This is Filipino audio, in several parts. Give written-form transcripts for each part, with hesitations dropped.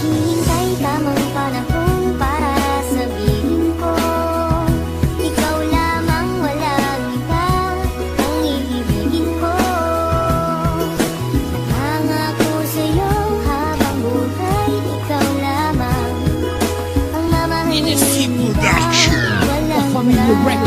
Naghihintay tamang panahon para sabihin ko, ikaw lamang, walang iba ang iibigin ko. Nangako sa'yo habang buhay, ikaw lamang ang mamahalin kita, walang iba.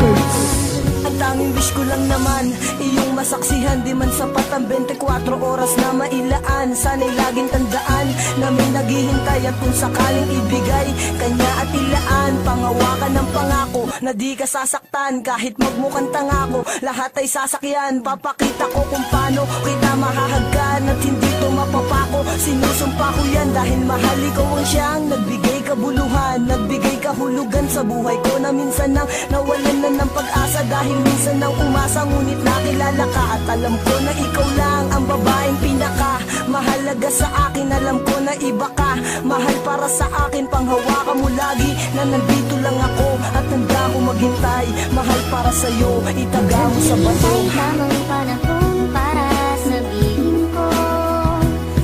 Ang tanging wish ko lang naman, iyong masaksihan. Di man sapat ang 24 oras na mailaan. Sana'y laging tandaan na may naghihintay. At kung sakaling ibigay kanya at ilaan, pangawakan ng pangako na di ka sasaktan. Kahit magmukhang tangako, lahat ay sasakyan. Papakita ko kung paano kita mahahagkan at hindi to mapapako. Sinusumpa ko yan dahil mahal ikaw ang siyang nagbigay kabuluhan, nagbigay kahulugan sa buhay ko na minsan nang nawalan na ng pag-asa. Dahil minsan nang umasa, ngunit nakilala ka at alam ko na ikaw lang ang babaeng pinaka mahalaga sa akin. Alam ko na iba ka, mahal para sa akin. Panghawakan mo lagi na nandito lang ako at handa ko maghintay. Mahal para sa'yo, itaga mo sa bato. Naghihintay tamang panahon para sabihin ko,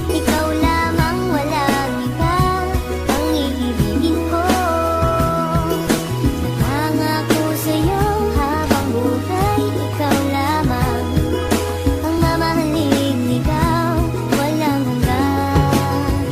ikaw lamang, walang iba ang iibigin ko. Nangako sa'yo habang buhay, ikaw lamang ang mamahalin, ikaw walang hanggan.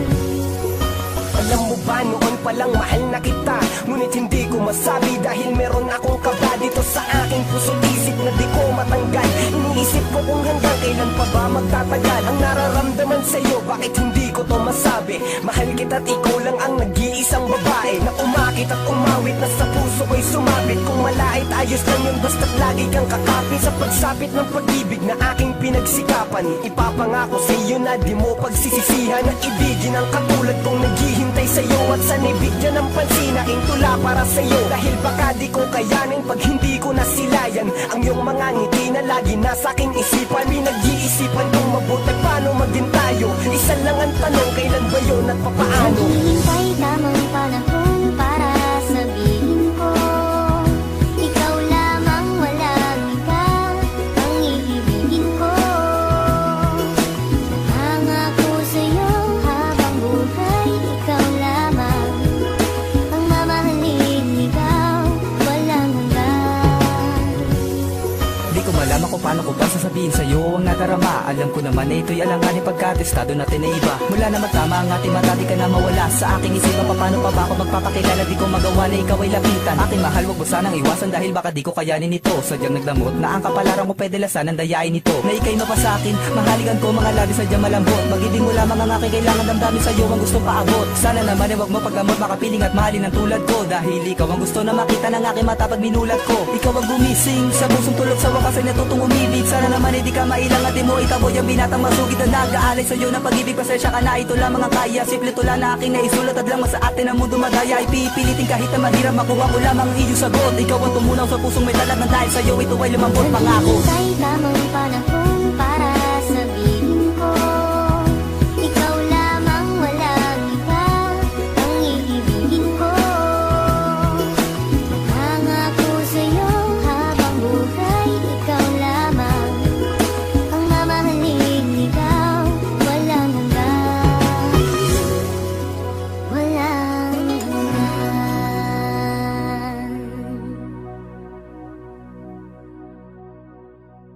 Alam mo ba noon palang mahal na kita, ngunit hindi ko masabi dahil meron akong kaba dito sa aking puso't isip na di ko matanggal. Iniisip ko kung hanggang kailan pa ba magtatagal ang nararamdaman sa'yo, bakit hindi ko to masabi. Mahal kita't ikaw lang ang nag-iisang babae na umakit at umawit na sa puso ko'y sumabit. Kung malait ayos lang yun, basta't lagi kang kakapit sa pagsapit ng pag-ibig na aking pinagsikapan. Ipapangako sa'yo na di mo pagsisisihan at ibigin ang katulad kong naghihintay sa'yo. At sana'y bigyan ng pansin aking tula para sa'yo, dahil baka di ko kayanin pag hindi ko nasilayan ang iyong mga ngiti na lagi nasa aking isipan. Pinag-iisipan kong mabuti paano maging tayo. Isa lang ang tanong, kailan ba yun at papaano? Naghihintay tamang panahon para sabihin ko, ikaw lamang, walang iba ang iibigin ko. Nangako sa'yo habang buhay, ikaw lamang ang mamahalin, ikaw walang hanggan. Di ko malaman kung paano ko ba sasabihin sa'yo ang nadarama. Alam ko naman na ito'y alanganin pagkatestado natin na iba. Mula na magtama ang ating mata, di ka na mawala sa aking isipan. Paano pa ba ako magpapakilala, di ko magawa na ikaw ay lapitan. Aking mahal, wag mo sanang iwasan dahil baka di ko kayanin ito. Sadyang nagdamot na ang kapalaran mo, pwede lasan ang dayain nito. Na ika'y mapa sa akin, mahaligan ko mga labi sadyang malambot. Mag-ibig mo lamang ang aking kailangan, damdamin sa'yo ang gusto paabot. Sana naman ay wag mo pagdamot, makapiling at mahalin ang tulad ko. Dahil ikaw ang gusto na makita ng aking mata pag minulat ko. Ikaw ang gumising sa pusong tulog, sa wakas ay natutong umibig. Sana naman ay di ka mailang at di mo itaboy ang binatang masugid na nag-aalay sa'yo ng pag-ibig. Pasensya ka na, ito lamang ang kaya. Simple tula na aking naisulat at lang sa atin ang mundo madaya. Ipipilitin kahit na mahirap, makuha ko lamang ang iyong sagot. Ikaw ang tumunaw sa pusong may talag ng dahil sa'yo ito ay lumambot pangako. Naghihintay tamang panahon